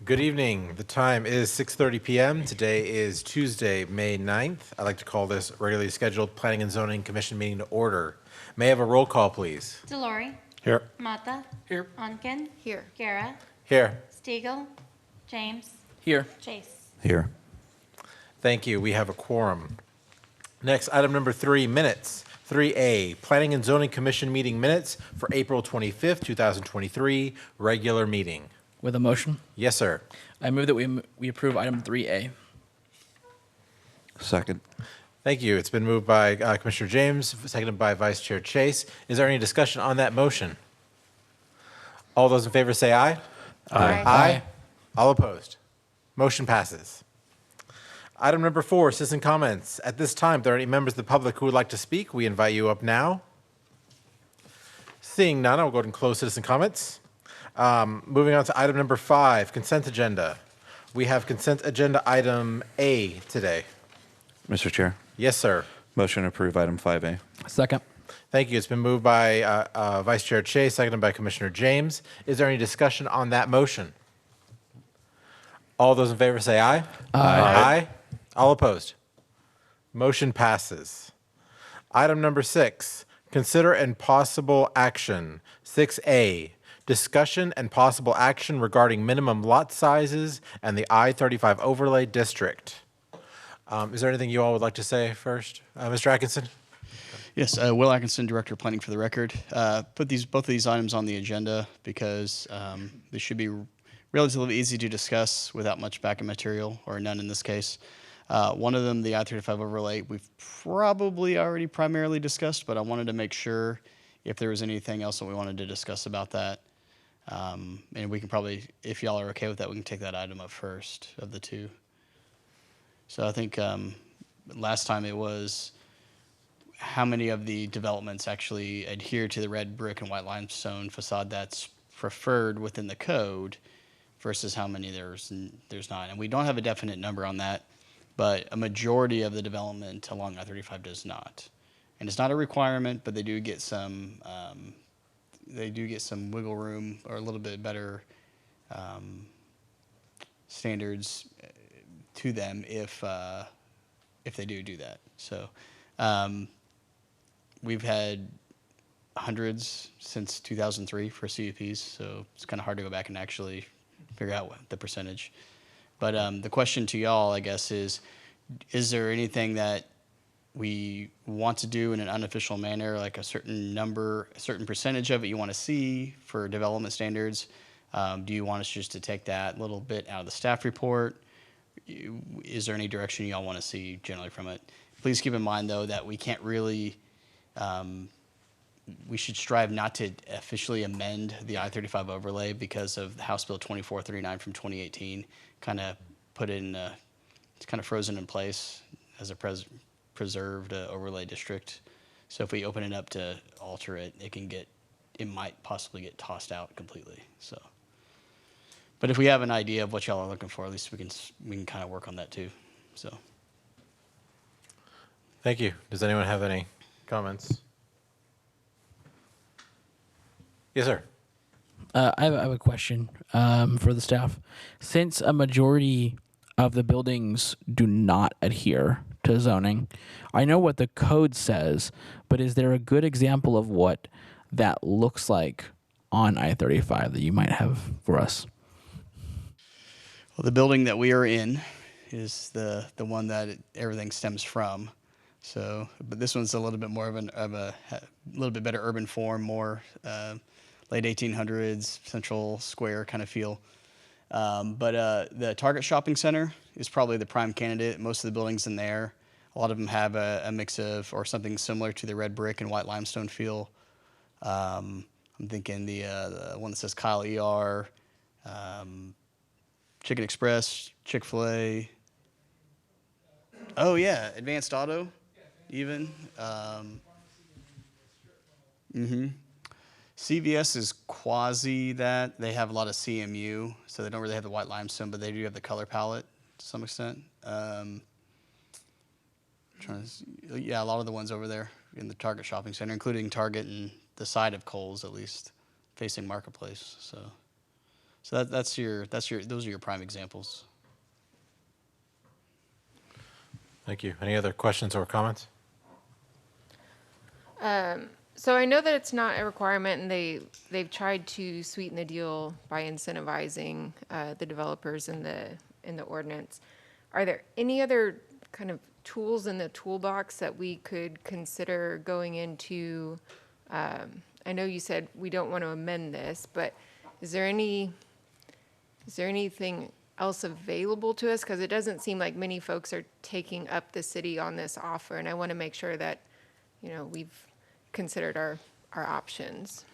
Good evening. The time is 6:30 p.m. Today is Tuesday, May 9th. I'd like to call this regularly scheduled Planning and Zoning Commission meeting to order. May I have a roll call, please? Delory. Here. Mata. Here. Onken. Here. Guerra. Here. Stiegel. James. Here. Chase. Here. Thank you. We have a quorum. Next, item number 3, minutes. 3A, Planning and Zoning Commission meeting minutes for April 25th, 2023, regular meeting. With a motion, Yes, sir. I move that we approve item 3A. Second. Thank you. It's been moved by Commissioner James, seconded by Vice Chair Chase. Is there any discussion on that motion? All those in favor say aye. Aye. Aye. All opposed. Motion passes. Item number 4, citizen comments. At this time, if there are any members of the public who would like to speak, we invite you up now. Seeing none, I will go ahead and close citizen comments. Moving on to item number 5, consent agenda. We have consent agenda item A today. Mr. Chair, Yes, sir. motion to approve item 5A. Second. Thank you. It's been moved by Vice Chair Chase, seconded by Commissioner James. Is there any discussion on that motion? All those in favor say aye. Aye. All opposed. Motion passes. Item number 6, consider and possible action. 6A, discussion and possible action regarding minimum lot sizes and the I-35 overlay district. Is there anything you all would like to say first? Mr. Atkinson? Yes, Will Atkinson, Director of Planning for the record. Put both of these items on the agenda because they should be relatively easy to discuss without much backup material, or none in this case. One of them, the I-35 overlay, we've probably already primarily discussed, but I wanted to make sure if there was anything else that we wanted to discuss about that. And we can probably, if y'all are okay with that, we can take that item up first of the two. So I think last time it was how many of the developments actually adhere to the red brick and white limestone facade that's preferred within the code versus how many there's not. And we don't have a definite number on that, but a majority of the development along I-35 does not. And it's not a requirement, but they do get some wiggle room or a little bit better standards to them if they do that. So we've had hundreds since 2003 for CUPs, so it's kind of hard to go back and actually figure out what the percentage. But the question to y'all, I guess, is there anything that we want to do in an unofficial manner, like a certain number, a certain percentage of it you want to see for development standards? Do you want us just to take that little bit out of the staff report? Is there any direction y'all want to see generally from it? Please keep in mind, though, that we can't really, we should strive not to officially amend the I-35 overlay because of the House Bill 2439 from 2018, kind of put in, it's kind of frozen in place as a preserved overlay district. So if we open it up to alter it, it might possibly get tossed out completely. So, but if we have an idea of what y'all are looking for, at least we can kind of work on that too. So. Thank you. Does anyone have any comments? Yes, sir. I have a question for the staff. Since a majority of the buildings do not adhere to zoning, I know what the code says, but is there a good example of what that looks like on I-35 that you might have for us? Well, the building that we are in is the one that everything stems from. So, but this one's a little bit more of a little bit better urban form, more late 1800s Central Square kind of feel. But the Target Shopping Center is probably the prime candidate. Most of the buildings in there, a lot of them have a mix of or something similar to the red brick and white limestone feel. I'm thinking the one that says Kyle ER, Chicken Express, Chick-fil-A. Oh yeah, Advanced Auto, even. CVS is quasi that. They have a lot of CMU, so they don't really have the white limestone, but they do have the color palette to some extent. Yeah, a lot of the ones over there in the Target Shopping Center, including Target and the side of Kohl's at least, facing Marketplace. So So those are your prime examples. Thank you. Any other questions or comments? So I know that it's not a requirement, and they've tried to sweeten the deal by incentivizing the developers in the ordinance. Are there any other kind of tools in the toolbox that we could consider going into? I know you said we don't want to amend this, but is there anything else available to us? Because it doesn't seem like many folks are taking up the city on this offer, and I want to make sure that, we've considered our options.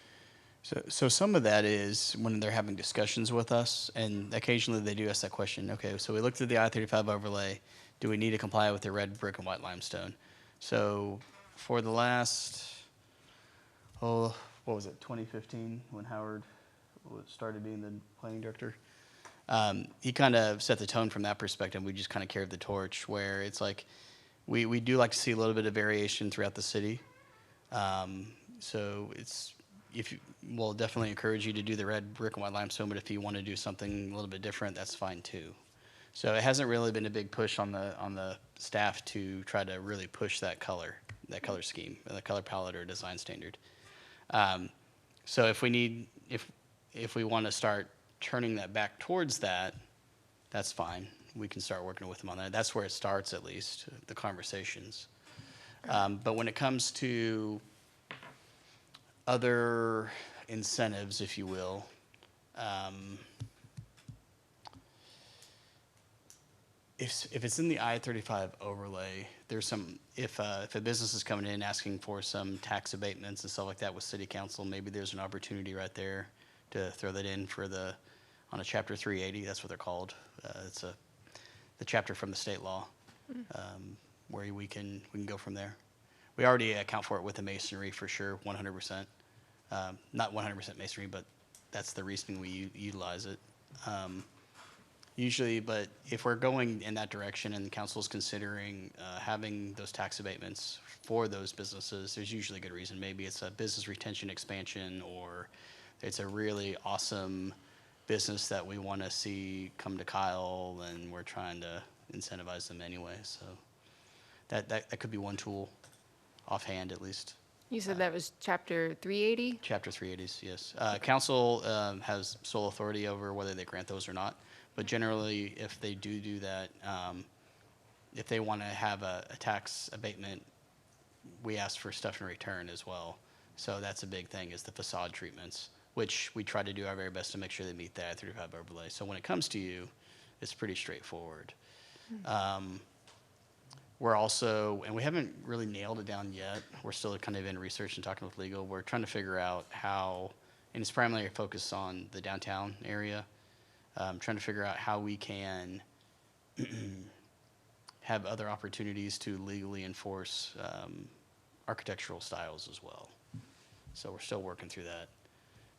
So some of that is when they're having discussions with us, and occasionally they do ask that question. Okay, so we looked at the I-35 overlay. Do we need to comply with the red brick and white limestone? So for the last, what was it, 2015, when Howard started being the planning director? He kind of set the tone from that perspective. We just kind of carried the torch, where it's like we do like to see a little bit of variation throughout the city. So we'll definitely encourage you to do the red brick and white limestone, but if you want to do something a little bit different, that's fine too. So it hasn't really been a big push on the staff to try to really push that color scheme, the color palette or design standard. So if we want to start turning that back towards that, that's fine. We can start working with them on that. That's where it starts, at least, the conversations. But when it comes to other incentives, if you will, if it's in the I-35 overlay, there's some, if a business is coming in asking for some tax abatements and stuff like that with city council, maybe there's an opportunity right there to throw that in on a chapter 380, that's what they're called. It's the chapter from the state law, where we can go from there. We already account for it with the masonry for sure, 100%. Not 100% masonry, but that's the reasoning we utilize it. Usually, but if we're going in that direction and the council is considering having those tax abatements for those businesses, there's usually a good reason. Maybe it's a business retention expansion, or it's a really awesome business that we want to see come to Kyle, and we're trying to incentivize them anyway. So that could be one tool, offhand at least. You said that was chapter 380? Chapter 380s, yes. Council has sole authority over whether they grant those or not. But generally, if they do that, if they want to have a tax abatement, we ask for stuff in return as well. So that's a big thing, is the facade treatments, which we try to do our very best to make sure they meet that I-35 overlay. So when it comes to you, it's pretty straightforward. We're also, and we haven't really nailed it down yet, we're still kind of in research and talking with legal, we're trying to figure out how, and it's primarily focused on the downtown area, trying to figure out how we can have other opportunities to legally enforce architectural styles as well. So we're still working through that.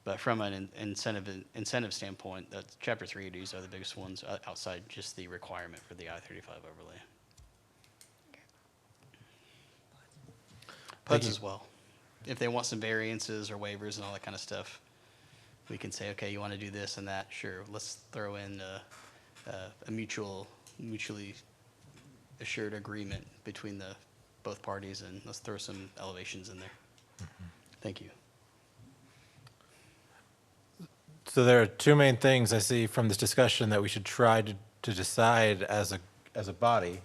But from an incentive standpoint, Chapter 380s are the biggest ones outside just the requirement for the I-35 overlay. PUDs as well. If they want some variances or waivers and all that kind of stuff, we can say, okay, you want to do this and that, sure. Let's throw in a mutually assured agreement between both parties, and let's throw some elevations in there. Mm-hmm. Thank you. So there are two main things I see from this discussion that we should try to decide as a body.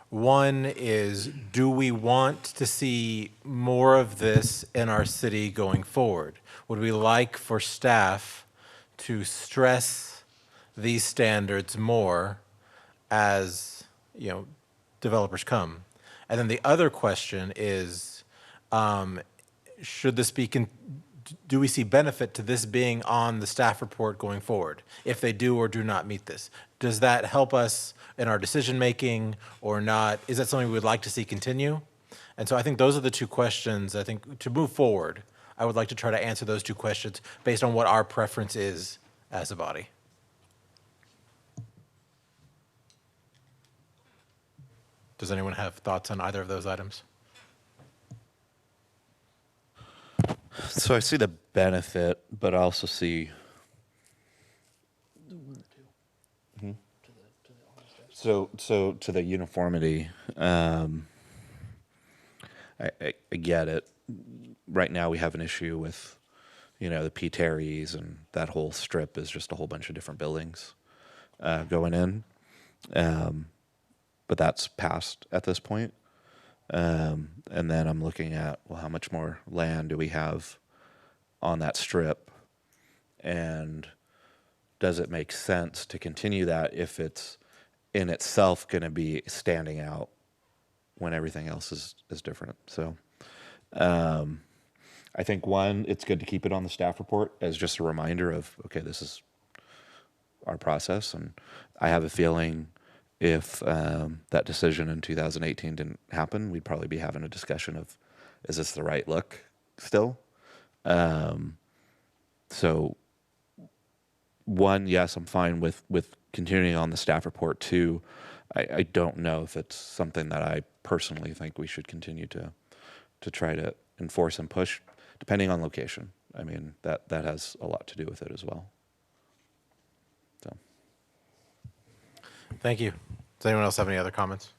One is, do we want to see more of this in our city going forward? Would we like for staff to stress these standards more as, developers come? And then the other question is, should this be, do we see benefit to this being on the staff report going forward if they do or do not meet this? Does that help us in our decision-making or not? Is that something we would like to see continue? And so I think those are the two questions. I think to move forward, I would like to try to answer those two questions based on what our preference is as a body. Does anyone have thoughts on either of those items? So I see the benefit, but I also see So to the uniformity, I get it. Right now we have an issue with, the P. Terry's, and that whole strip is just a whole bunch of different buildings going in. But that's passed at this point. And then I'm looking at, well, how much more land do we have on that strip? And does it make sense to continue that if it's in itself going to be standing out when everything else is different? So I think, one, it's good to keep it on the staff report as just a reminder of, okay, this is our process. And I have a feeling if that decision in 2018 didn't happen, we'd probably be having a discussion of, is this the right look still? So, one, yes, I'm fine with continuing on the staff report. Two, I don't know if it's something that I personally think we should continue to try to enforce and push, depending on location. I mean, that has a lot to do with it as well. So, Thank you. Does anyone else have any other comments?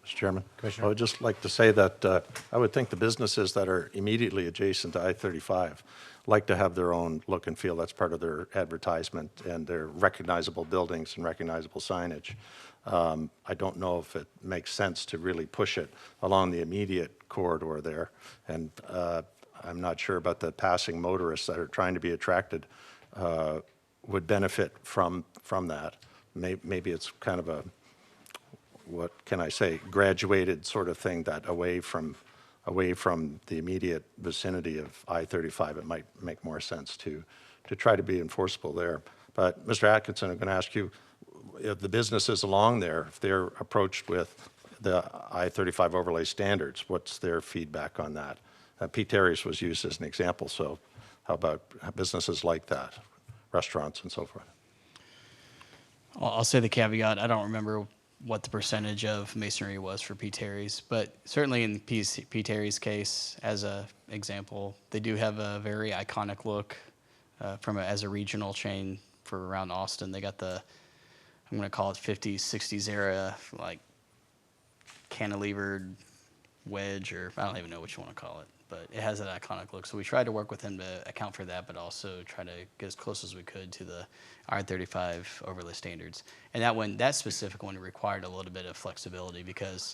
Mr. Chairman, Commissioner. I would just like to say that I would think the businesses that are immediately adjacent to I-35 like to have their own look and feel. That's part of their advertisement and their recognizable buildings and recognizable signage. I don't know if it makes sense to really push it along the immediate corridor there. And I'm not sure about the passing motorists that are trying to be attracted would benefit from that. Maybe it's kind of a, what can I say, graduated sort of thing, that away from the immediate vicinity of I-35, it might make more sense to try to be enforceable there. But Mr. Atkinson, I'm going to ask you, if the businesses along there, if they're approached with the I-35 overlay standards, what's their feedback on that? P. Terry's was used as an example, so how about businesses like that, restaurants and so forth? I'll say the caveat, I don't remember what the percentage of masonry was for P. Terry's, but certainly in P. Terry's case, as an example, they do have a very iconic look as a regional chain for around Austin. They got the, I'm going to call it 50s, 60s era, like cantilevered wedge, or I don't even know what you want to call it, but it has that iconic look. So we tried to work with them to account for that, but also try to get as close as we could to the I-35 overlay standards. And that specific one required a little bit of flexibility because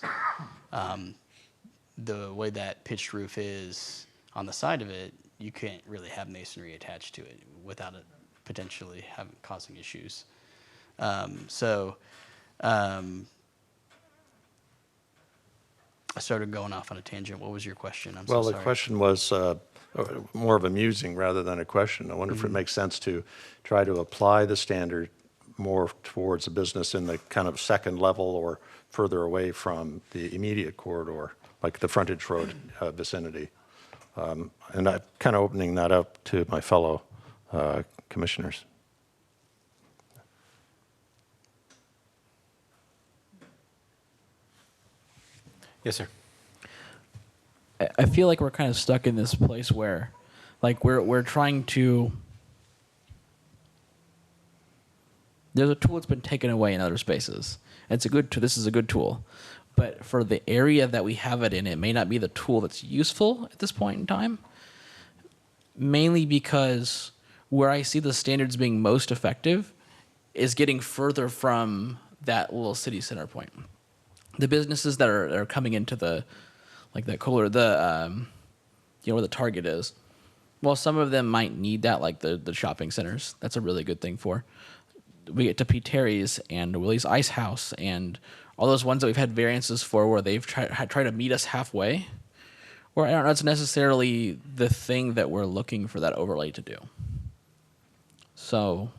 the way that pitched roof is on the side of it, you can't really have masonry attached to it without it potentially causing issues. I started going off on a tangent. What was your question? I'm Well, so the sorry. question was more of a musing rather than a question. I wonder if it makes sense to try to apply the standard more towards a business in the kind of second level or further away from the immediate corridor, like the frontage road vicinity. And I'm kind of opening that up to my fellow commissioners. Yes, sir. I feel like we're kind of stuck in this place where, like, we're trying to. There's a tool that's been taken away in other spaces. It's a good tool. This is a good tool, but for the area that we have it in, it may not be the tool that's useful at this point in time. Mainly because where I see the standards being most effective is getting further from that little city center point. The businesses that are coming into the, like that cooler, where the Target is. Well, some of them might need that, like the shopping centers. That's a really good thing for. We get to P. Terry's and Willie's Ice House and all those ones that we've had variances for where they've tried to meet us halfway. Or I don't know, it's necessarily the thing that we're looking for that overlay to do. So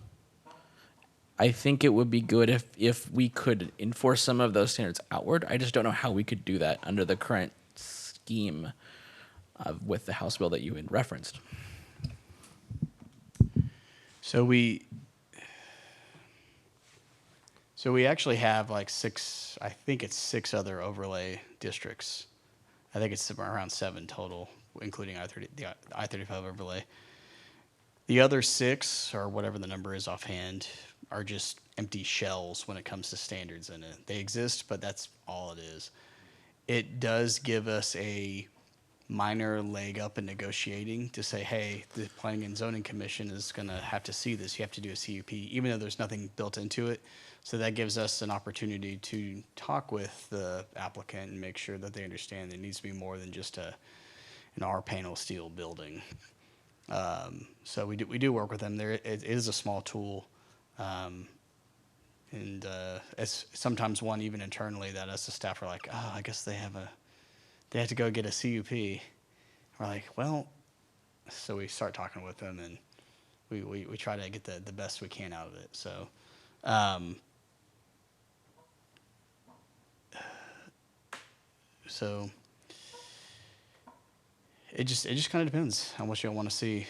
I think it would be good if we could enforce some of those standards outward. I just don't know how we could do that under the current scheme with the House bill that you had referenced. So we actually have like six other overlay districts. I think it's around 7 total, including the I-35 overlay. The other 6, or whatever the number is offhand, are just empty shells when it comes to standards in it. They exist, but that's all it is. It does give us a minor leg up in negotiating to say, hey, the Planning and Zoning Commission is going to have to see this. You have to do a CUP, even though there's nothing built into it. So that gives us an opportunity to talk with the applicant and make sure that they understand it needs to be more than just an R-panel steel building. So we do work with them. It is a small tool. And it's sometimes one even internally that us as staff are like, oh, I guess they have to go get a CUP. We're like, well, so we start talking with them and we try to get the best we can out of it. So, so it just kind of depends on what you want to see.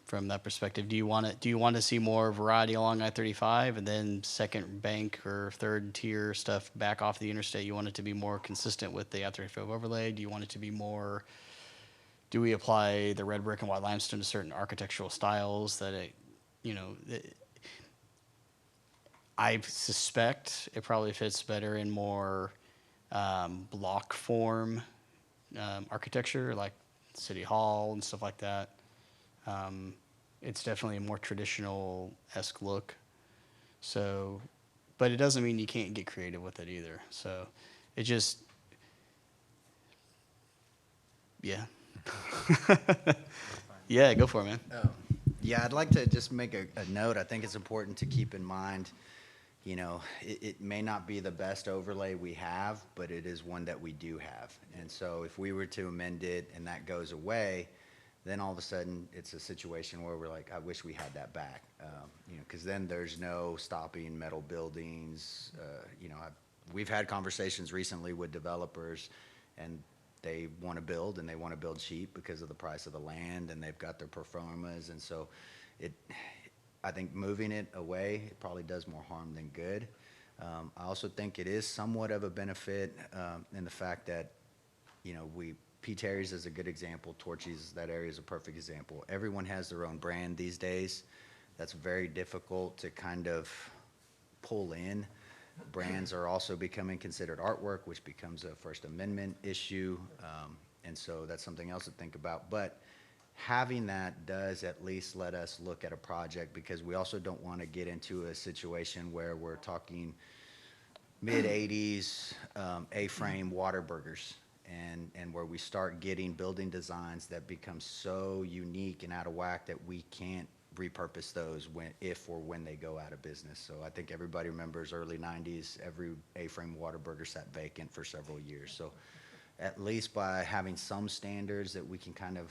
From that perspective, do you want to see more variety along I-35 and then second bank or third tier stuff back off the interstate? You want it to be more consistent with the I-35 overlay? Do you want it to be more? Do we apply the red brick and white limestone to certain architectural styles that I suspect it probably fits better in more block form architecture, like City Hall and stuff like that. It's definitely a more traditional-esque look. So, but it doesn't mean you can't get creative with it either. So it just, yeah. Yeah, go for it, man. Yeah, I'd like to just make a note. I think it's important to keep in mind, it may not be the best overlay we have, but it is one that we do have. And so if we were to amend it and that goes away, then all of a sudden it's a situation where we're like, I wish we had that back, because then there's no stopping metal buildings. We've had conversations recently with developers, and they want to build, and they want to build cheap because of the price of the land, and they've got their pro formas, and so I think moving it away, it probably does more harm than good. I also think it is somewhat of a benefit in the fact that, P. Terry's is a good example. Torchy's, that area is a perfect example. Everyone has their own brand these days. That's very difficult to kind of pull in. Brands are also becoming considered artwork, which becomes a First Amendment issue. And so that's something else to think about. But having that does at least let us look at a project, because we also don't want to get into a situation where we're talking mid-'80s A-frame Whataburgers. And where we start getting building designs that become so unique and out of whack that we can't repurpose those if or when they go out of business. So I think everybody remembers early 90s, every A-frame Whataburger sat vacant for several years. So at least by having some standards that we can kind of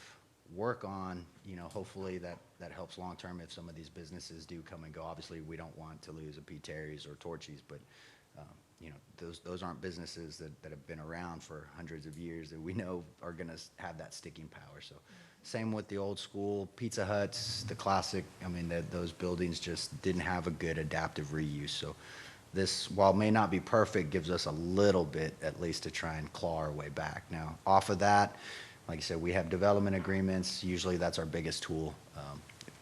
work on, hopefully that helps long term if some of these businesses do come and go. Obviously, we don't want to lose a P. Terry's or Torchy's, but those aren't businesses that have been around for hundreds of years that we know are going to have that sticking power. So same with the old school Pizza Huts, the classic. I mean, those buildings just didn't have a good adaptive reuse. So this, while may not be perfect, gives us a little bit at least to try and claw our way back. Now, off of that, like I said, we have development agreements. Usually that's our biggest tool.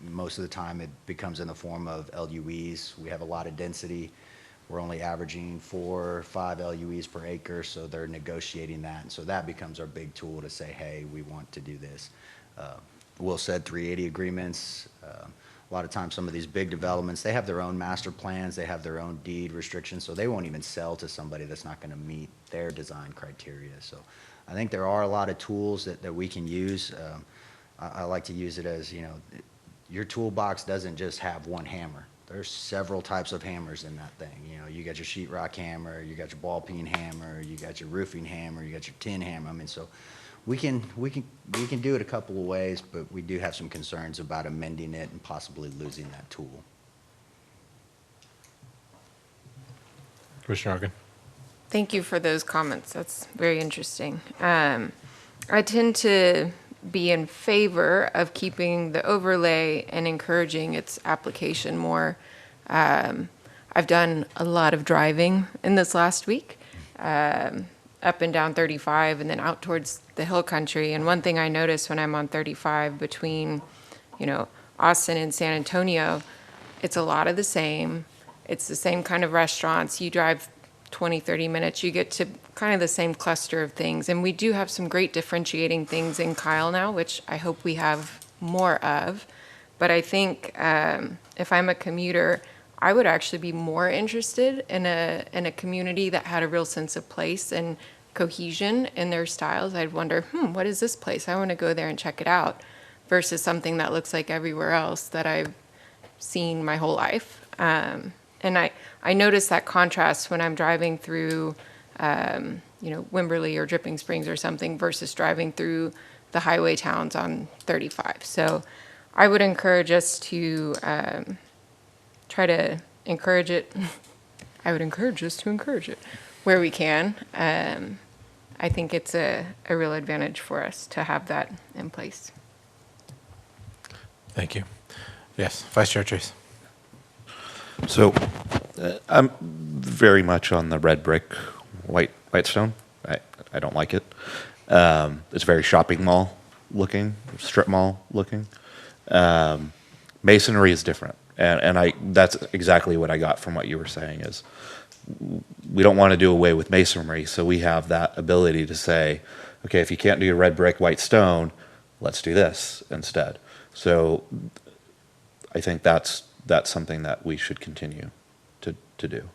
Most of the time it becomes in the form of LUEs. We have a lot of density. We're only averaging 4 or 5 LUEs per acre, so they're negotiating that. And so that becomes our big tool to say, hey, we want to do this. Will said 380 agreements. A lot of times some of these big developments, they have their own master plans, they have their own deed restrictions, so they won't even sell to somebody that's not going to meet their design criteria. So I think there are a lot of tools that we can use. I like to use it as, your toolbox doesn't just have one hammer. There's several types of hammers in that thing. You got your sheetrock hammer, you got your ball peen hammer, you got your roofing hammer, you got your tin hammer. I mean, so we can do it a couple of ways, but we do have some concerns about amending it and possibly losing that tool. Commissioner Arkin. Thank you for those comments. That's very interesting. I tend to be in favor of keeping the overlay and encouraging its application more. I've done a lot of driving in this last week, up and down 35 and then out towards the hill country. And one thing I notice when I'm on 35 between, Austin and San Antonio, it's a lot of the same. It's the same kind of restaurants. You drive 20, 30 minutes, you get to kind of the same cluster of things. And we do have some great differentiating things in Kyle now, which I hope we have more of. But I think if I'm a commuter, I would actually be more interested in a community that had a real sense of place and cohesion in their styles. I'd wonder, what is this place? I want to go there and check it out, versus something that looks like everywhere else that I've seen my whole life. And I notice that contrast when I'm driving through, Wimberley or Dripping Springs or something versus driving through the highway towns on 35. So I would encourage us to try to encourage it. I would encourage us to encourage it where we can. I think it's a real advantage for us to have that in place. Thank you. Yes, Vice Chair Chase. So I'm very much on the red brick, white stone. I don't like it. It's very shopping mall looking, strip mall looking. Masonry is different, and that's exactly what I got from what you were saying is we don't want to do away with masonry, so we have that ability to say, okay, if you can't do your red brick, white stone, let's do this instead. So I think that's something that we should continue to do.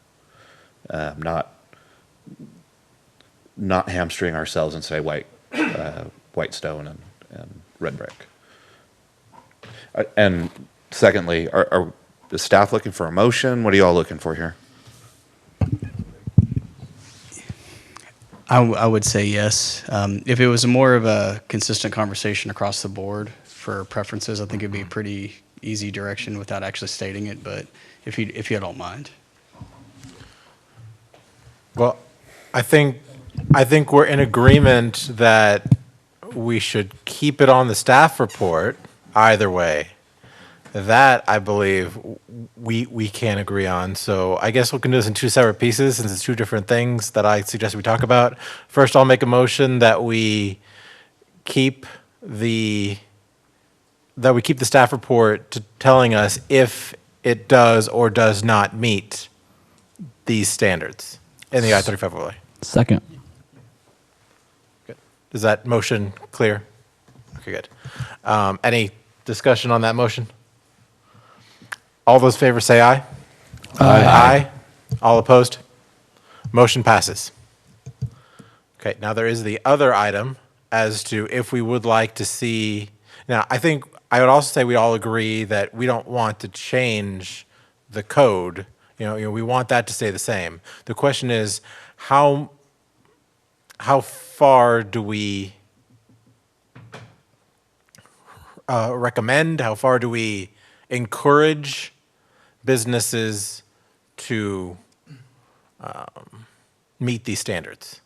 Not hamstring ourselves and say white stone and red brick. And secondly, are the staff looking for a motion? What are you all looking for here? I would say yes. If it was more of a consistent conversation across the board for preferences, I think it'd be a pretty easy direction without actually stating it. But if you don't mind. Well, I think we're in agreement that we should keep it on the staff report either way. That, I believe, we can agree on. So I guess we can do this in two separate pieces since it's two different things that I suggest we talk about. First, I'll make a motion that we keep the staff report telling us if it does or does not meet these standards in the I-35 overlay. Second. Good. Is that motion clear? Okay, good. Any discussion on that motion? All those in favor say aye. Aye. All opposed? Motion passes. Okay, now there is the other item as to if we would like to see. Now, I think I would also say we all agree that we don't want to change the code. We want that to stay the same. The question is, how far do we recommend? How far do we encourage businesses to meet these standards?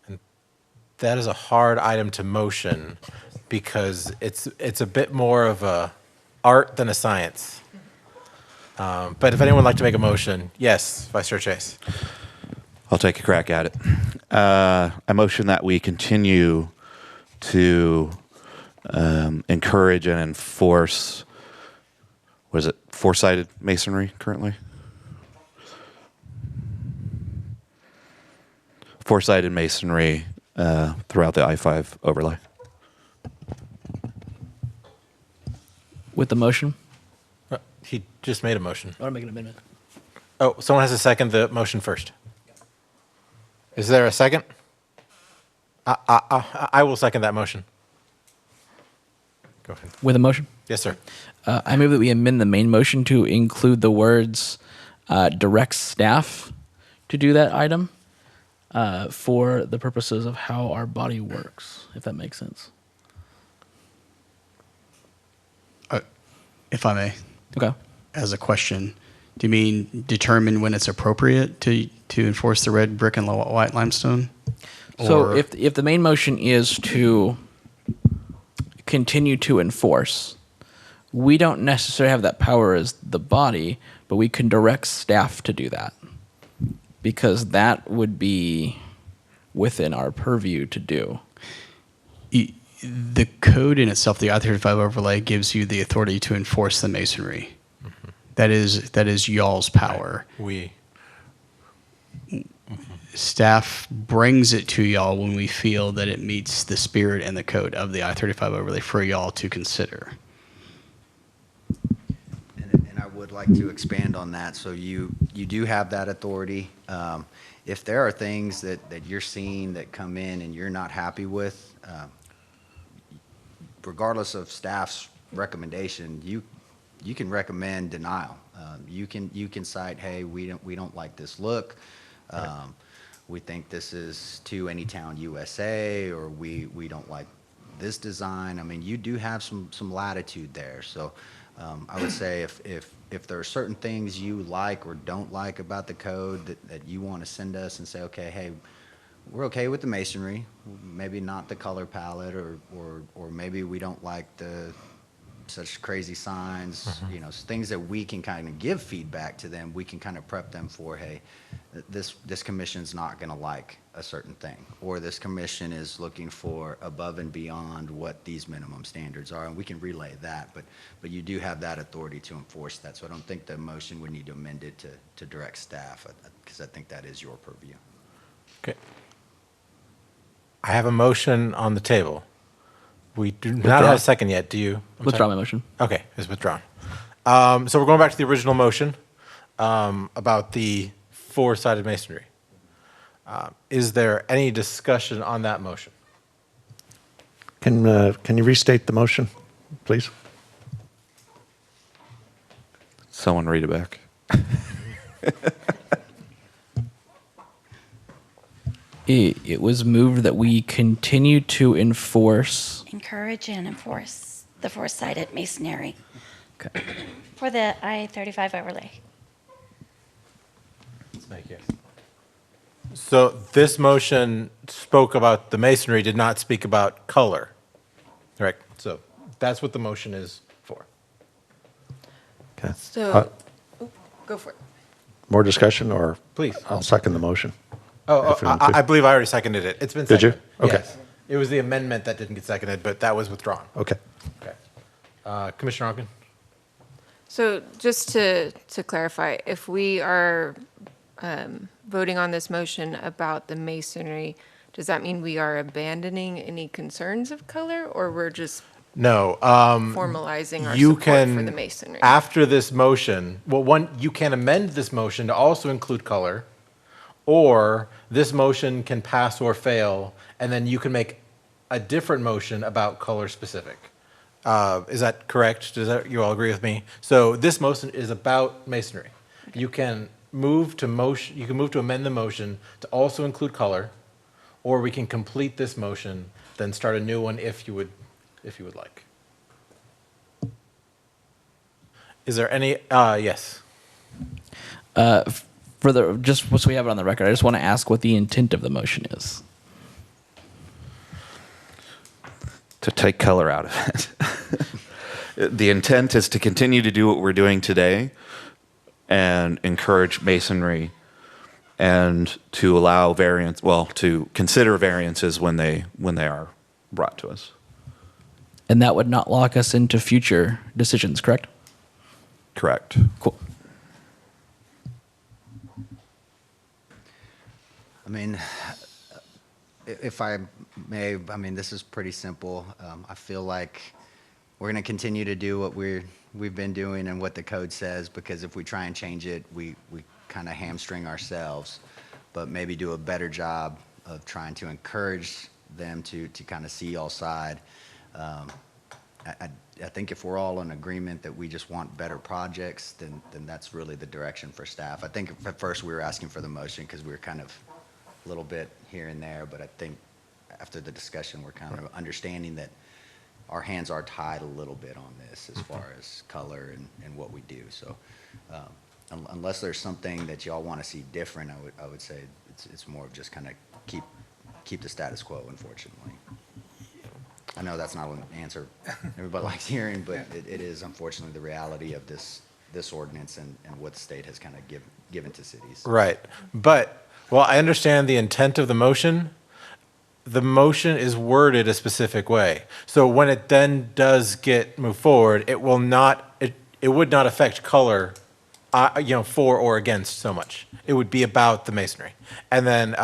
And that is a hard item to motion because it's a bit more of a art than a science. But if anyone would like to make a motion, yes, Vice Chair Chase. I'll take a crack at it. I motion that we continue to encourage and enforce, what is it, four-sided masonry currently? Four-sided masonry throughout the I-5 overlay. With the motion? He just made a motion. I want to make an amendment. Oh, someone has to second the motion first. Is there a second? I will second that motion. Go ahead. With a motion? Yes, sir. I move that we amend the main motion to include the words direct staff to do that item for the purposes of how our body works, if that makes sense. If I may, Okay. as a question, do you mean determine when it's appropriate to enforce the red brick and white limestone? So Or- if the main motion is to continue to enforce, we don't necessarily have that power as the body, but we can direct staff to do that because that would be within our purview to do. The code in itself, the I-35 overlay, gives you the authority to enforce the masonry. That is y'all's power. We. Staff brings it to y'all when we feel that it meets the spirit and the code of the I-35 overlay for y'all to consider. And I would like to expand on that. So you do have that authority. If there are things that you're seeing that come in and you're not happy with, regardless of staff's recommendation, you can recommend denial. You can cite, hey, we don't like this look. We think this is to Anytown USA, or we don't like this design. I mean, you do have some latitude there. So I would say if there are certain things you like or don't like about the code that you want to send us and say, okay, hey, we're okay with the masonry, maybe not the color palette, or maybe we don't like such crazy signs, you know, things that we can kind of give feedback to them. We can kind of prep them for, hey, this commission's not going to like a certain thing, or this commission is looking for above and beyond what these minimum standards are, and we can relay that. But you do have that authority to enforce that. So I don't think the motion would need to amend it to direct staff, because I think that is your purview. Okay. I have a motion on the table. We do not have a second yet. Do you? Withdraw my motion. Okay, it's withdrawn. So we're going back to the original motion about the four-sided masonry. Is there any discussion on that motion? Can you restate the motion, please? Someone read it back. It was moved that we continue to enforce. Encourage and enforce the four-sided masonry Okay. for the I-35 overlay. Thank you. So this motion spoke about the masonry, did not speak about color. Correct. So that's what the motion is for. Okay. So, go for it. More discussion, or? Please. I'll second the motion. Oh, If you want to. I believe I already seconded it. It's been Did you? seconded. Okay. Yes. It was the amendment that didn't get seconded, but that was withdrawn. Okay. Okay. Commissioner Ogden? So just to clarify, if we are voting on this motion about the masonry, does that mean we are abandoning any concerns of color, or we're just No. formalizing our You support can, for the masonry? after this motion, well, you can amend this motion to also include color, or this motion can pass or fail, and then you can make a different motion about color specific. Is that correct? You all agree with me? So this motion is about masonry. Okay. You can move to amend the motion to also include color, or we can complete this motion, then start a new one if you would like. Is there any, yes? Just so we have it on the record, I just want to ask what the intent of the motion is. To take color out of it. The intent is to continue to do what we're doing today and encourage masonry, and to allow to consider variances when they are brought to us. And that would not lock us into future decisions, correct? Correct. Cool. I mean, if I may, I mean, this is pretty simple. I feel like we're going to continue to do what we've been doing and what the code says, because if we try and change it, we kind of hamstring ourselves, but maybe do a better job of trying to encourage them to kind of see all side. I think if we're all in agreement that we just want better projects, then that's really the direction for staff. I think at first we were asking for the motion because we were kind of a little bit here and there, but I think after the discussion, we're kind of understanding that our hands are tied a little bit on this as far as color and what we do. So unless there's something that y'all want to see different, I would say it's more of just kind of keep the status quo, unfortunately. I know that's not an answer everybody likes hearing, but it is unfortunately the reality of this ordinance and what the state has kind of given to cities. Right. But, well, I understand the intent of the motion. The motion is worded a specific way. So when it then does get moved forward, it would not affect color for or against so much. It would be about the masonry. And then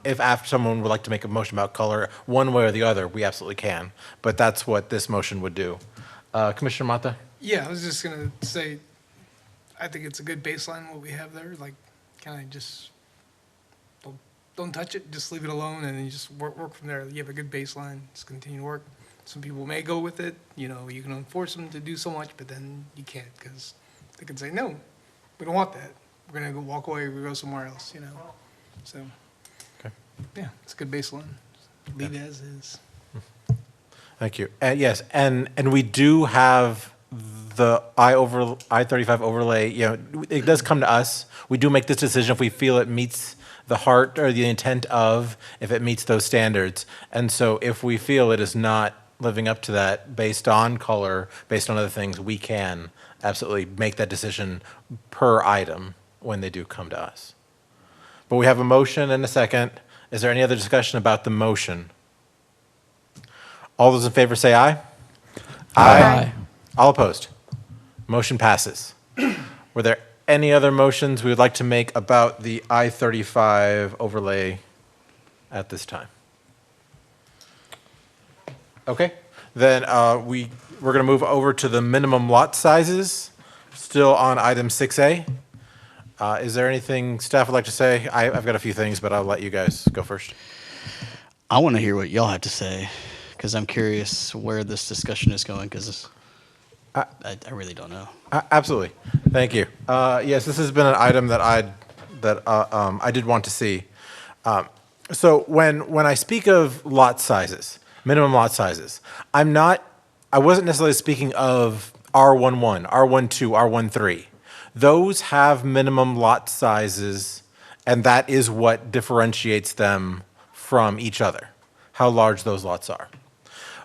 if after someone would like to make a motion about color, one way or the other, we absolutely can. But that's what this motion would do. Commissioner Mata? Yeah, I was just gonna say, I think it's a good baseline what we have there, like, kind of just, don't touch it, just leave it alone, and then you just work from there. You have a good baseline, just continue to work. Some people may go with it, you can enforce them to do so much, but then you can't, because they can say, no, we don't want that. We're gonna go walk away, we go somewhere else, So, Okay. yeah, it's a good baseline. Leave it as is. Thank you. Yes, and we do have the I-35 overlay. It does come to us. We do make this decision if we feel it meets the heart or the intent of, if it meets those standards. And so if we feel it is not living up to that based on color, based on other things, we can absolutely make that decision per item when they do come to us. But we have a motion and a second. Is there any other discussion about the motion? All those in favor say aye. Aye. All opposed? Motion passes. Were there any other motions we would like to make about the I-35 overlay at this time? Okay, then we're going to move over to the minimum lot sizes, still on item 6A. Is there anything staff would like to say? I've got a few things, but I'll let you guys go first. I want to hear what y'all have to say, because I'm curious where this discussion is going, because I really don't know. Absolutely. Thank you. Yes, this has been an item that I did want to see. So when I speak of lot sizes, minimum lot sizes, I wasn't necessarily speaking of R11, R12, R13. Those have minimum lot sizes, and that is what differentiates them from each other, how large those lots are.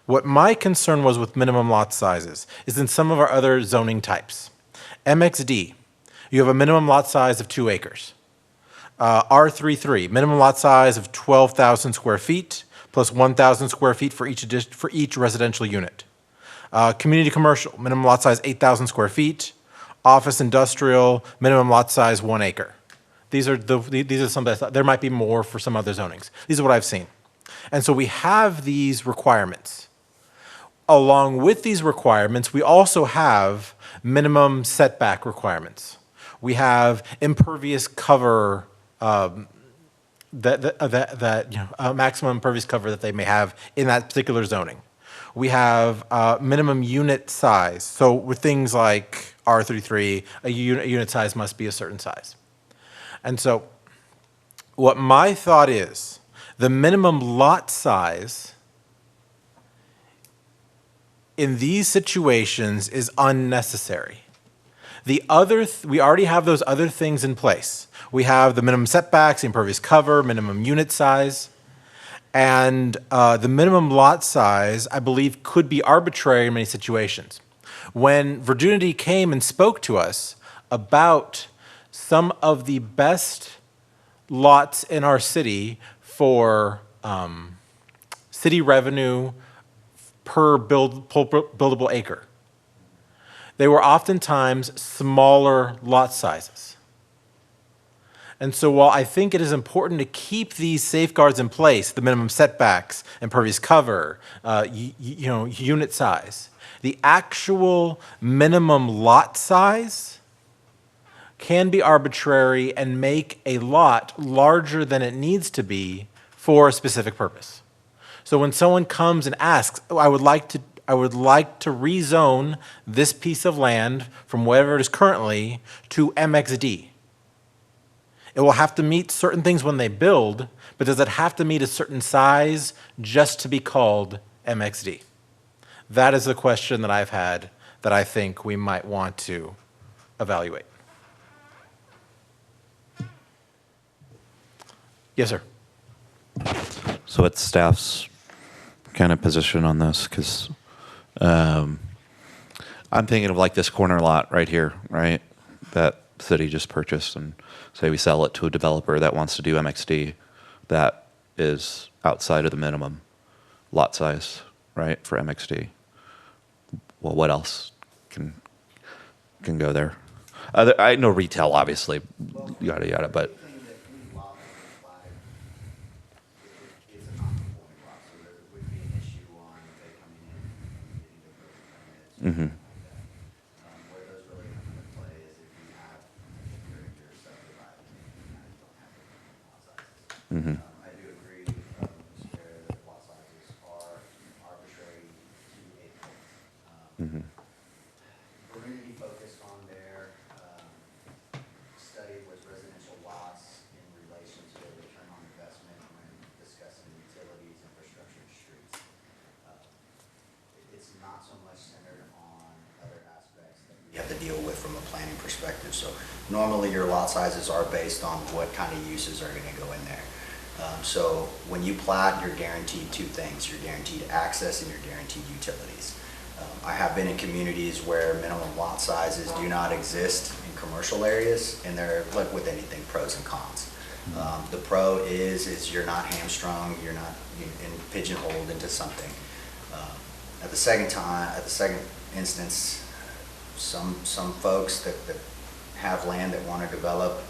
What my concern was with minimum lot sizes is in some of our other zoning types. MXD, you have a minimum lot size of 2 acres. R33, minimum lot size of 12,000 square feet plus 1,000 square feet for each residential unit. Community commercial, minimum lot size 8,000 square feet. Office industrial, minimum lot size 1 acre. These are some that I thought there might be more for some other zonings. These are what I've seen. And so we have these requirements. Along with these requirements, we also have minimum setback requirements. We have impervious cover, maximum impervious cover that they may have in that particular zoning. We have minimum unit size. So with things like R33, a unit size must be a certain size. And so what my thought is, the minimum lot size in these situations is unnecessary. We already have those other things in place. We have the minimum setbacks, the impervious cover, minimum unit size, and the minimum lot size, I believe, could be arbitrary in many situations. When Virginity came and spoke to us about some of the best lots in our city for city revenue per buildable acre, they were oftentimes smaller lot sizes. And so while I think it is important to keep these safeguards in place, the minimum setbacks, impervious cover, unit size, the actual minimum lot size can be arbitrary and make a lot larger than it needs to be for a specific purpose. So when someone comes and asks, I would like to rezone this piece of land from wherever it is currently to MXD. It will have to meet certain things when they build, but does it have to meet a certain size just to be called MXD? That is the question that I've had that I think we might want to evaluate. Yes, sir. So what's staff's kind of position on this? Because I'm thinking of like this corner lot right here, right? That city just purchased, and say we sell it to a developer that wants to do MXD, that is outside of the minimum lot size, right, for MXD. Well, what else can go there? I know retail, obviously, yada, yada, but. It's a non-conforming lot, so there would be an issue on they coming in and getting their building permits. Mhm. Where those really come into play is if you have, if you're subdividing and you kind of don't have the lot sizes. Mhm. I do agree, Mr. Mayor, that lot sizes are arbitrary to a point. Mhm. Community focused on their study was residential lots in relation to their return on investment when discussing utilities, infrastructure, and streets. It's not so much centered on other aspects that you have to deal with from a planning perspective. So normally your lot sizes are based on what kind of uses are going to go in there. So when you plat, you're guaranteed two things. You're guaranteed access and you're guaranteed utilities. I have been in communities where minimum lot sizes do not exist in commercial areas, and they're like with anything, pros and cons. The pro is you're not hamstrung, you're not pigeonholed into something. At the second instance, some folks that have land that want to develop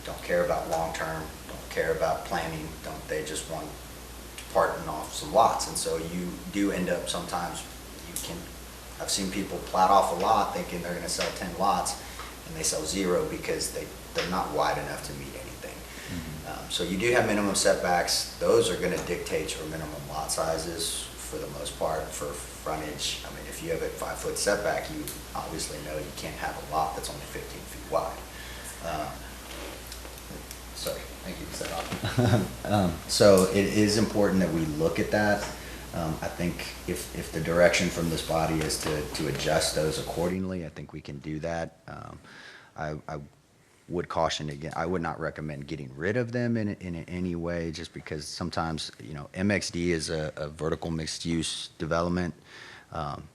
don't care about long-term, don't care about planning, they just want to parting off some lots, and so you do end up sometimes. I've seen people plat off a lot thinking they're going to sell 10 lots, and they sell 0 because they're not wide enough to meet anything. So you do have minimum setbacks. Those are going to dictate your minimum lot sizes for the most part. For frontage, I mean, if you have a 5-foot setback, you obviously know you can't have a lot that's only 15 feet wide. Sorry, thank you for that. So it is important that we look at that. I think if the direction from this body is to adjust those accordingly, I think we can do that. I would caution again, I would not recommend getting rid of them in any way, just because sometimes, MXD is a vertical mixed use development.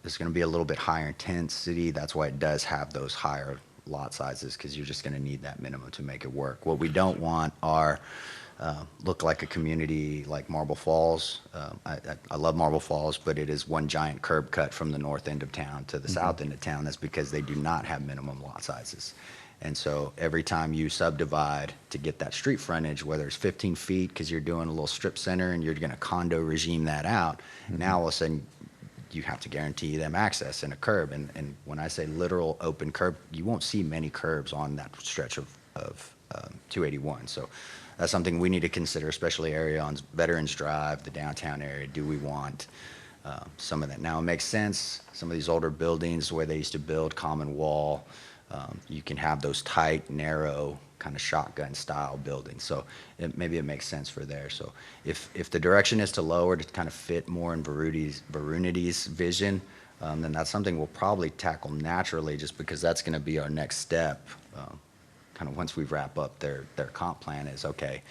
It's going to be a little bit higher intensity. That's why it does have those higher lot sizes, because you're just going to need that minimum to make it work. What we don't want are look like a community like Marble Falls. I love Marble Falls, but it is one giant curb cut from the north end of town to the south end of town. That's because they do not have minimum lot sizes. And so every time you subdivide to get that street frontage, whether it's 15 feet because you're doing a little strip center and you're going to condo regime that out, now all of a sudden you have to guarantee them access and a curb. And when I say literal open curb, you won't see many curbs on that stretch of 281. So that's something we need to consider, especially area on Veterans Drive, the downtown area. Do we want some of that? Now, it makes sense. Some of these older buildings, the way they used to build common wall, you can have those tight, narrow, kind of shotgun style buildings. So maybe it makes sense for there. So if the direction is to lower to kind of fit more in Varunity's vision, then that's something we'll probably tackle naturally, just because that's going to be our next step. Kind of once we wrap up their comp plan is, okay,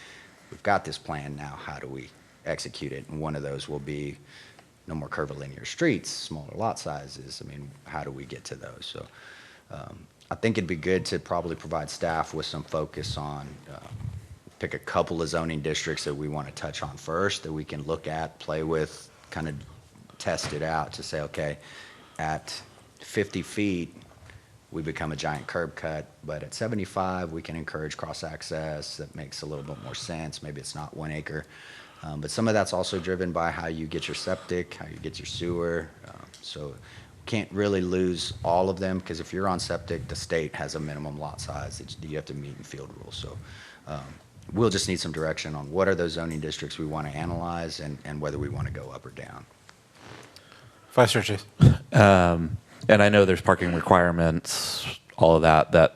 we've got this plan now, how do we execute it? And one of those will be no more curvilinear streets, smaller lot sizes. I mean, how do we get to those? So I think it'd be good to probably provide staff with some focus on, pick a couple of zoning districts that we want to touch on first, that we can look at, play with, kind of test it out to say, okay, at 50 feet, we become a giant curb cut, but at 75, we can encourage cross-access. That makes a little bit more sense. Maybe it's not 1 acre. But some of that's also driven by how you get your septic, how you get your sewer. So can't really lose all of them, because if you're on septic, the state has a minimum lot size that you have to meet in field rules. So we'll just need some direction on what are those zoning districts we want to analyze and whether we want to go up or down. Vice Chair Chase. And I know there's parking requirements, all of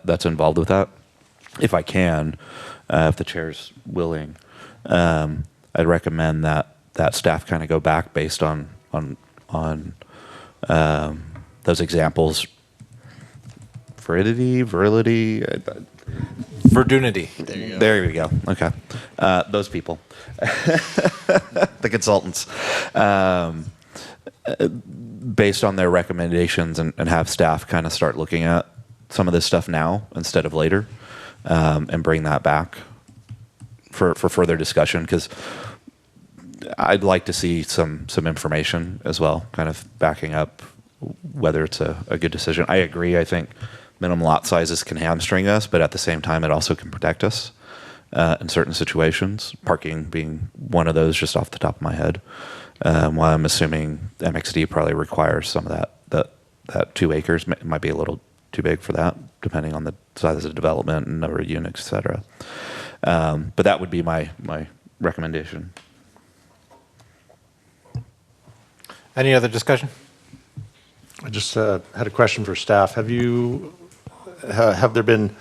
that's involved with that. If I can, if the chair's willing, I'd recommend that staff kind of go back based on those examples. Verdunity. There you go. Okay. Those people. The consultants. Based on their recommendations and have staff kind of start looking at some of this stuff now instead of later, and bring that back for further discussion, because I'd like to see some information as well, kind of backing up whether it's a good decision. I agree. I think minimum lot sizes can hamstring us, but at the same time, it also can protect us in certain situations. Parking being one of those, just off the top of my head. While I'm assuming MXD probably requires some of that 2 acres. It might be a little too big for that, depending on the size of the development and number of units, et cetera. But that would be my recommendation. Any other discussion? I just had a question for staff. Have there been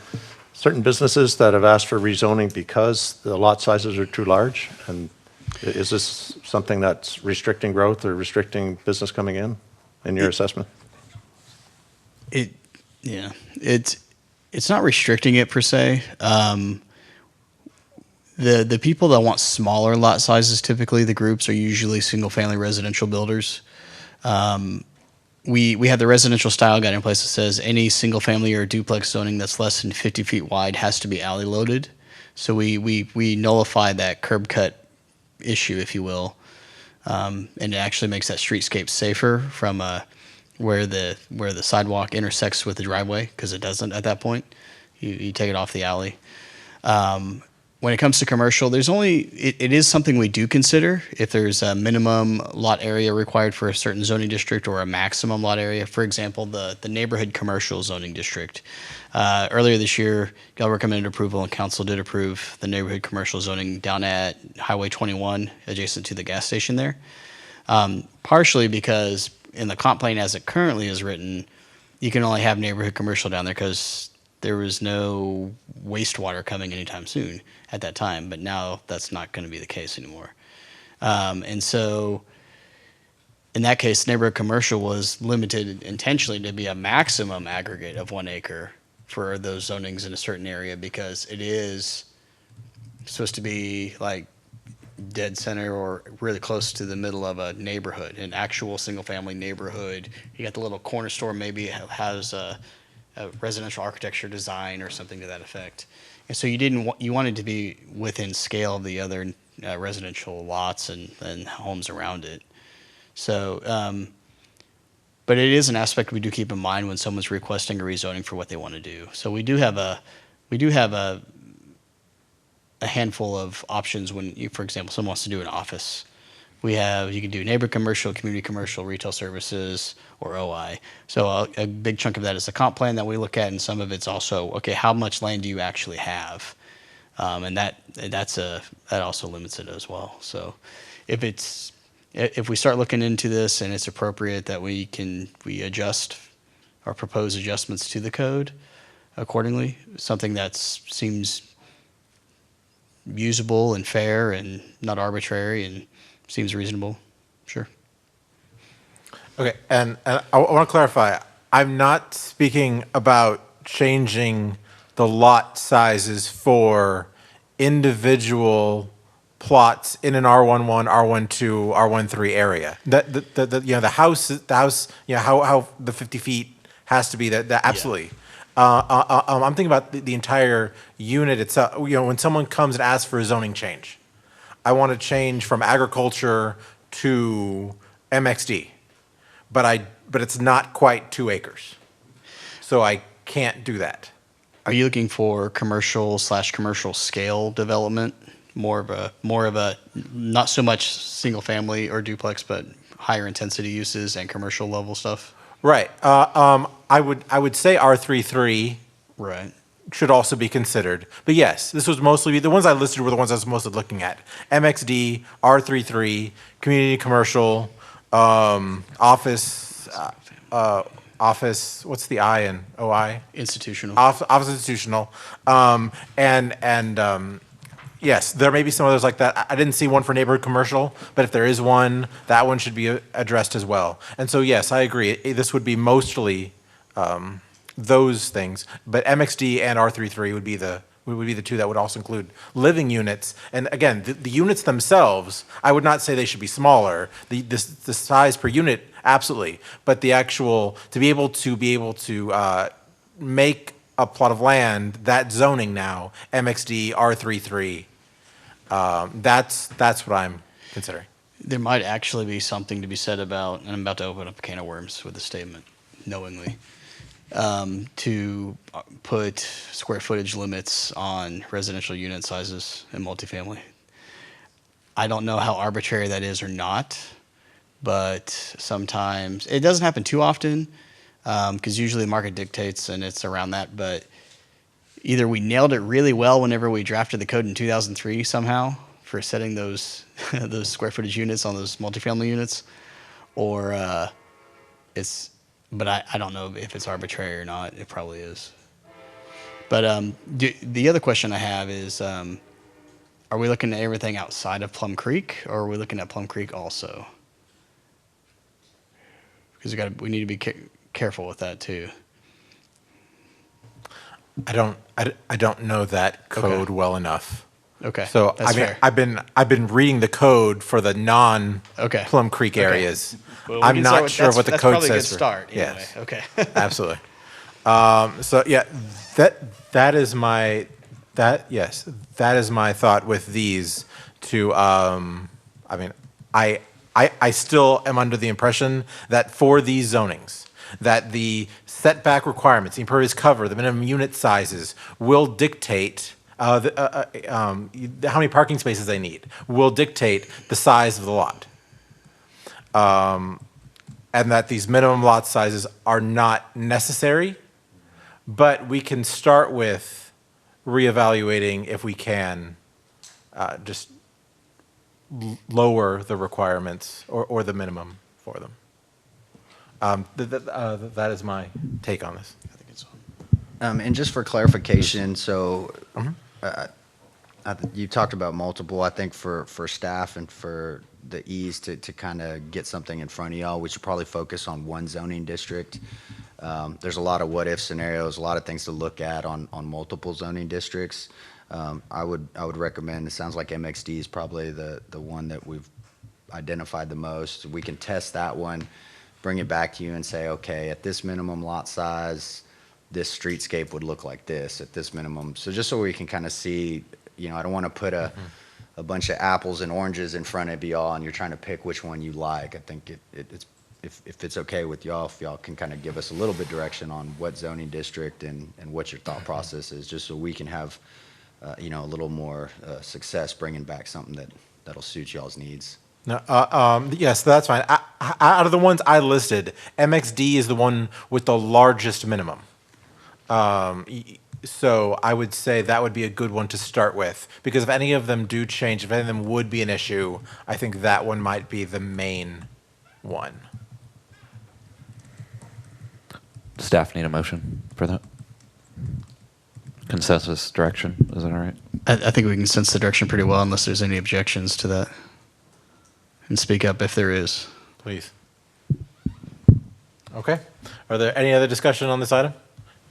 certain businesses that have asked for rezoning because the lot sizes are too large? And is this something that's restricting growth or restricting business coming in your assessment? It's not restricting it per se. The people that want smaller lot sizes, typically the groups are usually single family residential builders. We have the residential style guide in place that says any single family or duplex zoning that's less than 50 feet wide has to be alley loaded. So we nullify that curb cut issue, if you will, and it actually makes that streetscape safer from where the sidewalk intersects with the driveway, because it doesn't at that point. You take it off the alley. When it comes to commercial, it is something we do consider if there's a minimum lot area required for a certain zoning district or a maximum lot area. For example, the neighborhood commercial zoning district. Earlier this year, y'all recommended approval and council did approve the neighborhood commercial zoning down at Highway 21, adjacent to the gas station there. Partially because in the comp plan as it currently is written, you can only have neighborhood commercial down there because there was no wastewater coming anytime soon at that time, but now that's not going to be the case anymore. And so in that case, neighborhood commercial was limited intentionally to be a maximum aggregate of 1 acre for those zonings in a certain area, because it is supposed to be like dead center or really close to the middle of a neighborhood, an actual single family neighborhood. You got the little corner store, maybe has a residential architecture design or something to that effect. And so you wanted to be within scale of the other residential lots and homes around it. So, but it is an aspect we do keep in mind when someone's requesting a rezoning for what they want to do. So we do have a handful of options when for example, someone wants to do an office. You can do neighbor commercial, community commercial, retail services, or OI. So a big chunk of that is the comp plan that we look at, and some of it's also, okay, how much land do you actually have? And that also limits it as well. So if we start looking into this and it's appropriate that we adjust or propose adjustments to the code accordingly, something that seems usable and fair and not arbitrary and seems reasonable, sure. Okay, and I want to clarify. I'm not speaking about changing the lot sizes for individual plots in an R11, R12, R13 area. The house, how the 50 feet has to be. That absolutely. I'm thinking about the entire unit itself. When someone comes and asks for a zoning change, I want to change from agriculture to MXD, but it's not quite 2 acres, so I can't do that. Are you looking for commercial scale development? More of a not so much single family or duplex, but higher intensity uses and commercial level stuff? Right. I would say R33. Right. Should also be considered. But yes, this was mostly, the ones I listed were the ones I was mostly looking at. MXD, R33, community commercial, office, what's the I in OI? Institutional. Office institutional. Yes, there may be some others like that. I didn't see one for neighborhood commercial, but if there is one, that one should be addressed as well. And so yes, I agree. This would be mostly those things, but MXD and R33 would be the two that would also include living units. And again, the units themselves, I would not say they should be smaller. The size per unit, absolutely, but the actual to be able to make a plot of land, that zoning now, MXD, R33, that's what I'm considering. There might actually be something to be said about, and I'm about to open up a can of worms with the statement, knowingly. to put square footage limits on residential unit sizes in multifamily. I don't know how arbitrary that is or not, but sometimes it doesn't happen too often because usually the market dictates and it's around that. But either we nailed it really well whenever we drafted the code in 2003 somehow for setting those those square footage units on those multifamily units, or it's. But I don't know if it's arbitrary or not. It probably is. But the other question I have is, are we looking at everything outside of Plum Creek, or are we looking at Plum Creek also? Because we need to be careful with that too. I don't know that code well enough. Okay. So that's I mean, fair. I've been reading the code for the non Okay. Plum Creek Okay. areas. Well, we I'm can start not with- sure what the that's code probably a good says. start. Anyway. Yes. Okay. Absolutely. So yeah, that is my thought with these two. I mean, I still am under the impression that for these zonings, that the setback requirements, the impervious cover, the minimum unit sizes will dictate how many parking spaces they need, will dictate the size of the lot. And that these minimum lot sizes are not necessary, but we can start with reevaluating if we can just lower the requirements or the minimum for them. That is my take on this. I think it's And just for clarification, so you talked about multiple. I think for staff and for the ease to kind of get something in front of y'all, we should probably focus on one zoning district. There's a lot of what if scenarios, a lot of things to look at on multiple zoning districts. I would recommend, it sounds like MXD is probably the one that we've identified the most. We can test that one, bring it back to you and say, okay, at this minimum lot size, this streetscape would look like this at this minimum. So just so we can kind of see, I don't want to put a bunch of apples and oranges in front of y'all and you're trying to pick which one you like. I think it's if it's okay with y'all, if y'all can kind of give us a little bit direction on what zoning district and what your thought process is, just so we can have a little more success bringing back something that'll suit y'all's needs. No, yes, that's fine. Out of the ones I listed, MXD is the one with the largest minimum. So I would say that would be a good one to start with, because if any of them do change, if any of them would be an issue, I think that one might be the main one. Staff need a motion for that? Consensus direction, is that all right? I think we can sense the direction pretty well, unless there's any objections to that. And speak up if there is. Please. Okay. Are there any other discussion on this item?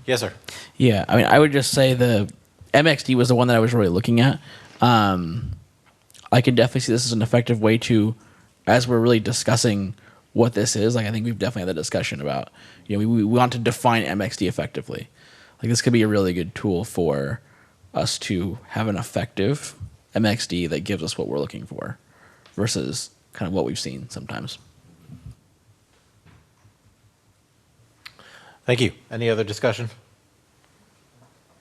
Yes, sir. Yeah, I mean, I would just say the MXD was the one that I was really looking at. I can definitely see this as an effective way to, as we're really discussing what this is, like I think we've definitely had the discussion about, we want to define MXD effectively. Like this could be a really good tool for us to have an effective MXD that gives us what we're looking for versus kind of what we've seen sometimes. Thank you. Any other discussion?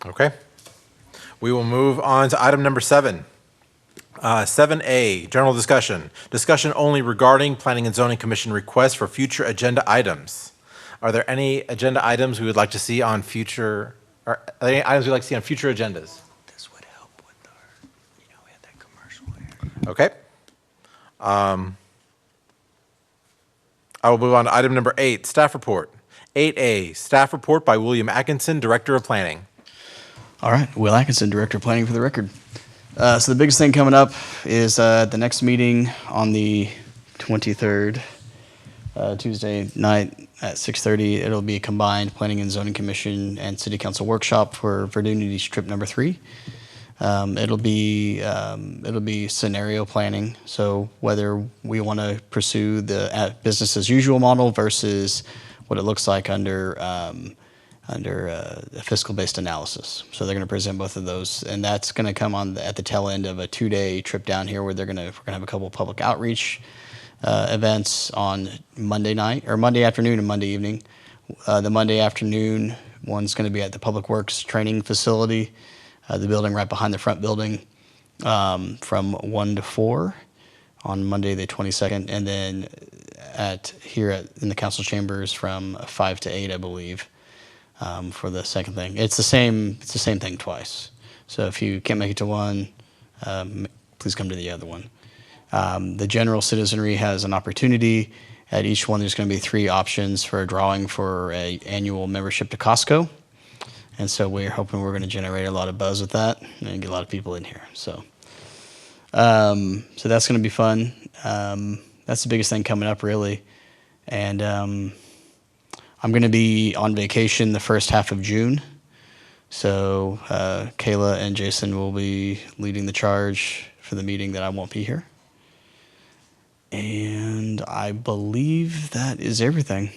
Okay. We will move on to item number 7. 7A, general discussion. Discussion only regarding Planning and Zoning Commission requests for future agenda items. Are there any agenda items we would like to see on future, or are there any items we'd like to see on future agendas? This would help with our, we had that commercial area. Okay. I will move on to item number 8, staff report. 8A, staff report by William Atkinson, Director of Planning. All right, Will Atkinson, Director of Planning for the record. So the biggest thing coming up is the next meeting on the 23rd, Tuesday night at 6:30. It'll be a combined Planning and Zoning Commission and City Council workshop for Verdunity Strip number 3. It'll be scenario planning. So whether we want to pursue the business as usual model versus what it looks like under a fiscal-based analysis. So they're going to present both of those, and that's going to come on at the tail end of a 2-day trip down here, where we're going to have a couple of public outreach events on Monday night or Monday afternoon and Monday evening, The Monday afternoon, one's going to be at the Public Works Training Facility, the building right behind the front building, from 1 to 4 on Monday the 22nd, and then in the council chambers from 5 to 8, I believe, for the second thing. It's the same thing twice. So if you can't make it to one, please come to the other one. The general citizenry has an opportunity. At each one, there's going to be 3 options for a drawing for a annual membership to Costco. And so we're hoping we're going to generate a lot of buzz with that and get a lot of people in here. So that's going to be fun. That's the biggest thing coming up, really. And I'm going to be on vacation the first half of June. So Kayla and Jason will be leading the charge for the meeting that I won't be here. And I believe that is everything.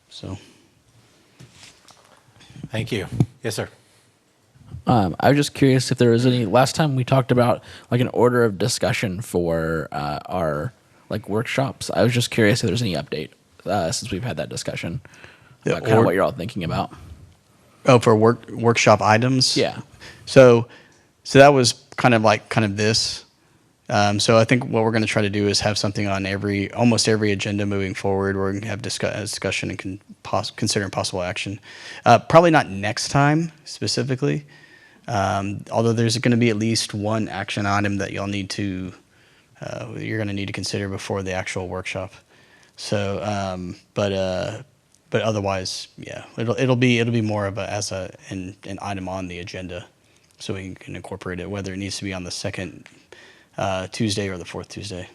So. Thank you. Yes, sir. I was just curious if there was any. Last time we talked about like an order of discussion for our like workshops. I was just curious if there's any update since we've had that discussion. About kind of what you're all thinking about. Oh, for workshop items? Yeah. So that was kind of this. So I think what we're going to try to do is have something on almost every agenda moving forward. We're going to have discussion and considering possible action. Probably not next time specifically, although there's going to be at least one action item that you're going to need to consider before the actual workshop. So, but otherwise, yeah, it'll be more of an item on the agenda, so we can incorporate it, whether it needs to be on the second Tuesday or the fourth Tuesday,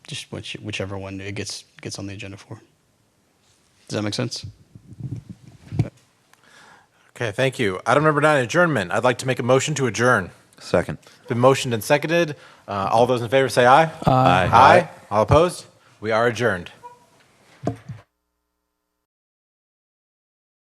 just whichever one it gets on the agenda for. Does that make sense? Okay, thank you. Item number 9, adjournment. I'd like to make a motion to adjourn. Second. Been motioned and seconded. All those in favor say aye. Aye. Aye. All opposed? We are adjourned.